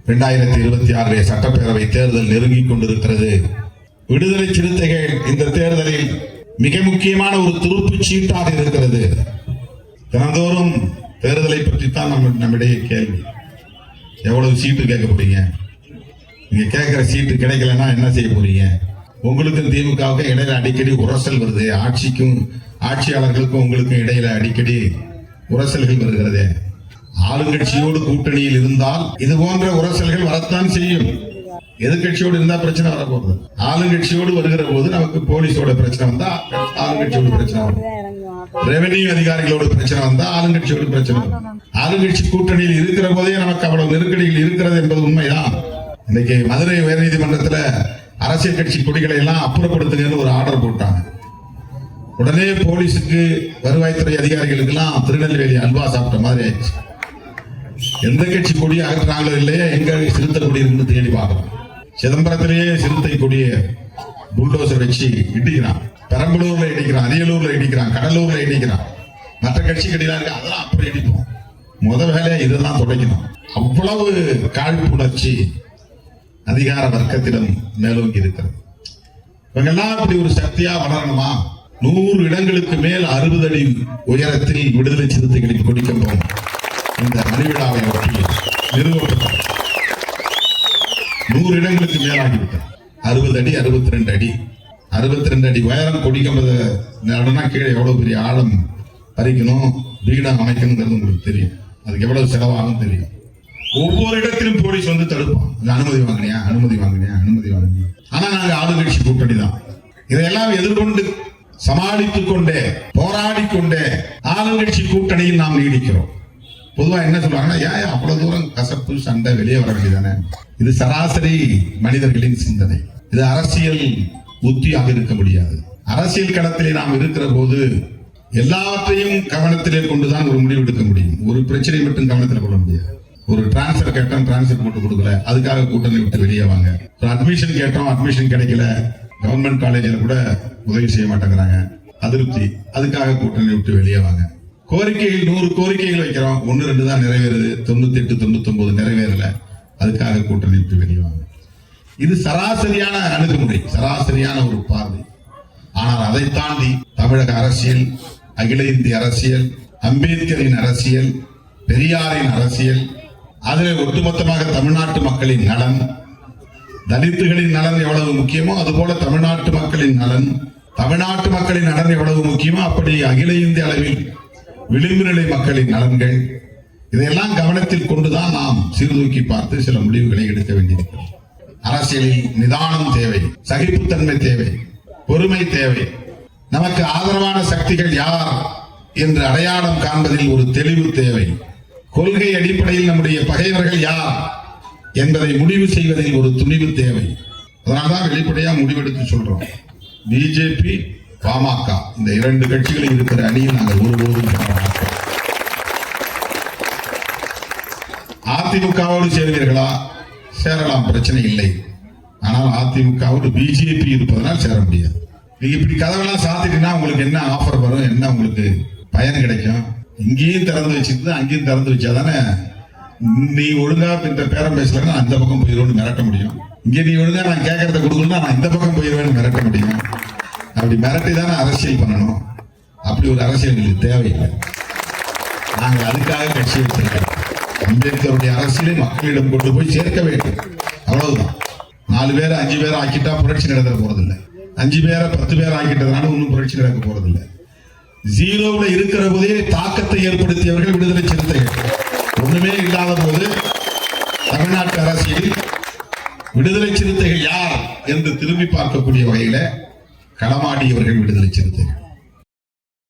2026 சட்டப்பேரவை தேர்தல் நெருங்கிக் கொண்டிருக்கிறது. விடுதலை சிறுத்தைகள் இந்த தேர்தலில் மிக முக்கியமான ஒரு துருப்புச் சீட்டாக இருக்கிறது. தினந்தோறும் தேர்தலை பற்றித்தான் நம்மிடையே கேள்வி. எவ்வளவு சீட்டு கேட்க போறீங்க? நீங்க கேட்கிற சீட்டு கிடைக்கலன்னா என்ன செய்ய போறீங்க? உங்களுக்கும் திமுகவுக்கும் இடையில அடிக்கடி உரசல் வருது. ஆட்சிக்கும் ஆட்சியாளர்களுக்கும் உங்களுக்கும் இடையில அடிக்கடி உரசல்கள் வருகிறது. ஆளுங்கட்சியோடு கூட்டணியில் இருந்தால் இது போன்ற உரசல்கள் வரத்தான் செய்யும். எதிர்கட்சியோடு இருந்தா பிரச்சனை வரப்போகுது. ஆளுங்கட்சியோடு வருகிற போது நமக்கு போலீஸோட பிரச்சனை வந்தா ஆளுங்கட்சியோட பிரச்சனை வரும். ரெவென்யூ அதிகாரிகளோட பிரச்சனை வந்தா ஆளுங்கட்சியோட பிரச்சனை வரும். ஆளுங்கட்சி கூட்டணியில் இருக்கிற போதே நமக்கு அவ்வளவு நெருக்கடிகள் இருக்கிறது என்பது உண்மைதான். இன்னைக்கு மதுரை உயர்நீதிமன்றத்தில் அரசியல் கட்சி கொடிகளை எல்லாம் அப்புறப்படுத்துங்கன்னு ஒரு ஆர்டர் போட்டாங்க. உடனே போலீஸுக்கு வருவாய்த்துறை அதிகாரிகளுக்கு எல்லாம் திருநெல்வேலி அல்வா சாப்பிட்ட மாதிரி ஆயிடுச்சு. எந்த கட்சி கொடியை அகற்றாங்களோ இல்லையா, எங்க சிறுத்தை கொடி இருக்குன்னு தேடி பார்க்கலாம். சிதம்பரத்திலேயே சிறுத்தை கொடிய புல்டோசர் வச்சு இடிக்கிறான். பெரம்பலூர்ல இடிக்கிறான், அரியலூர்ல இடிக்கிறான், கடலூர்ல இடிக்கிறான். மற்ற கட்சி கடிலாம் இருக்கு, அதெல்லாம் அப்புறம் இடிப்போம். முதல் வேலையா இதெல்லாம் தொடக்கணும். அவ்வளவு காழ்ப்புணர்ச்சி அதிகார வர்க்கத்திடம் மேலோங்கி இருக்கிறது. இவங்கெல்லாம் அப்படி ஒரு சக்தியா வளரணுமா? 100 இடங்களுக்கு மேல் 60 அடி உயரத்தில் விடுதலை சிறுத்தைகளுக்கு கொடுக்கப்படும் இந்த மணிவிழாவை ஒட்டி நிறுவப்பட்டது. 100 இடங்களுக்கு மேலாகிவிட்டது. 60 அடி 62 அடி 62 அடி உயரம் கொடிக்கம்பது நடனா கீழே எவ்வளவு பெரிய ஆழம் பறிக்கணும், வீடம் அமைக்கணுங்கிறது உங்களுக்கு தெரியும். அதுக்கு எவ்வளவு செலவாகும் தெரியும். ஒவ்வொரு இடத்திலும் போலீஸ் வந்து தடுப்பான். அனுமதி வாங்கினியா, அனுமதி வாங்கினியா, அனுமதி வாங்கினியா. ஆனா நாங்க ஆளுங்கட்சி கூட்டணி தான். இதையெல்லாம் எதிர்கொண்டு சமாளித்துக் கொண்டே போராடி கொண்டே ஆளுங்கட்சி கூட்டணியில் நாம் நீடிக்கிறோம். பொதுவா என்ன சொல்றாங்கன்னா, ஏன் அவ்வளவு தூரம் கசப்பு சண்டை, வெளியே வர வேண்டியதானே? இது சராசரி மனிதர்களின் சிந்தனை. இது அரசியல் உத்தியாக இருக்க முடியாது. அரசியல் களத்திலே நாம் இருக்கிற போது எல்லாவற்றையும் கவனத்திலே கொண்டுதான் ஒரு முடிவு எடுக்க முடியும். ஒரு பிரச்சனை மட்டும் கவனத்தில் கொள்ள முடியாது. ஒரு டிரான்ஸ்பர் கேட்டோம், டிரான்ஸ்பர் போட்டு கொடுக்கல, அதுக்காக கூட்டணி விட்டு வெளியே வாங்க. ஒரு அட்மிஷன் கேட்டோம், அட்மிஷன் கிடைக்கல, கவர்மெண்ட் காலேஜில் கூட உதவி செய்ய மாட்டேங்கிறாங்க, அதிருப்தி, அதுக்காக கூட்டணி விட்டு வெளியே வாங்க. கோரிக்கைகள் 100 கோரிக்கைகள் வைக்கிறோம், 1-2 தான் நிறைவேறுது, 98 99 நிறைவேறல, அதுக்காக கூட்டணி விட்டு வெளியே வாங்க. இது சராசரியான அணுகுமுறை, சராசரியான ஒரு பார்வை. ஆனால் அதை தாண்டி தமிழக அரசியல், அகில இந்திய அரசியல், அம்பேத்கரின் அரசியல், பெரியாரின் அரசியல், அதில் ஒட்டுமொத்தமாக தமிழ்நாட்டு மக்களின் நலன், தலித்துகளின் நலன் எவ்வளவு முக்கியமோ அதுபோல தமிழ்நாட்டு மக்களின் நலன், தமிழ்நாட்டு மக்களின் நலன் எவ்வளவு முக்கியமோ அப்படி அகில இந்திய அளவில் விளிம்பு நிலை மக்களின் நலன்கள், இதையெல்லாம் கவனத்தில் கொண்டுதான் நாம் சீர்தூக்கி பார்த்து சில முடிவுகளை எடுக்க வேண்டியிருக்கிறது. அரசியலில் நிதானம் தேவை, சகிப்புத்தன்மை தேவை, பொறுமை தேவை. நமக்கு ஆதரவான சக்திகள் யார் என்று அடையாளம் காண்பதில் ஒரு தெளிவு தேவை. கொள்கை அடிப்படையில் நம்முடைய பகைவர்கள் யார் என்பதை முடிவு செய்வதில் ஒரு துணிவு தேவை. அதனால்தான் வெளிப்படையா முடிவெடுத்து சொல்றோம். பிஜேபி, பாமக இந்த 2 கட்சிகளில் இருக்கிற அணியில் நாங்கள் ஒருபோதும் அதிமுகவோடு சேர்வீர்களா? சேரலாம், பிரச்சனை இல்லை. ஆனால் அதிமுகவோடு பிஜேபி இருப்பதனால் சேர முடியாது. நீங்க இப்படி கதவெல்லாம் சாத்திட்டீங்கன்னா உங்களுக்கு என்ன ஆஃபர் வரும், என்ன உங்களுக்கு பயன் கிடைக்கும்? இங்கேயும் திறந்து வச்சுட்டு அங்கேயும் திறந்து வச்சாதானே நீ ஒழுங்கா இந்த பேரம் பேசலன்னா அந்த பக்கம் போயிடுவேன்னு மிரட்ட முடியும். இங்கே நீ ஒழுங்கா நான் கேட்கறத கொடுக்கணும்னா நான் இந்த பக்கம் போயிடுவேன்னு மிரட்ட முடியும். அப்படி மிரட்டி தானே அரசியல் பண்ணணும். அப்படி ஒரு அரசியல் எங்களுக்கு தேவையில்லை. நாங்கள் அதுக்காக கட்சி வச்சிருக்கோம். அம்பேத்கருடைய அரசியலை மக்களிடம் கொண்டு போய் சேர்க்க வேண்டும், அவ்வளவுதான். 4 பேரை 5 பேரை ஆக்கிட்டா புரட்சி நடத்த போறதில்லை. 5 பேரை 10 பேரை ஆக்கிட்டதுனால ஒன்றும் புரட்சி நடக்க போறதில்லை. 0ல இருக்கிற போதே தாக்கத்தை ஏற்படுத்தியவர்கள் விடுதலை சிறுத்தைகள். ஒண்ணுமே இல்லாத போது தமிழ்நாட்டு அரசியலில் விடுதலை சிறுத்தைகள் யார் என்று திரும்பி பார்க்கக்கூடிய வகையில களமாடியவர்கள் விடுதலை சிறுத்தைகள்.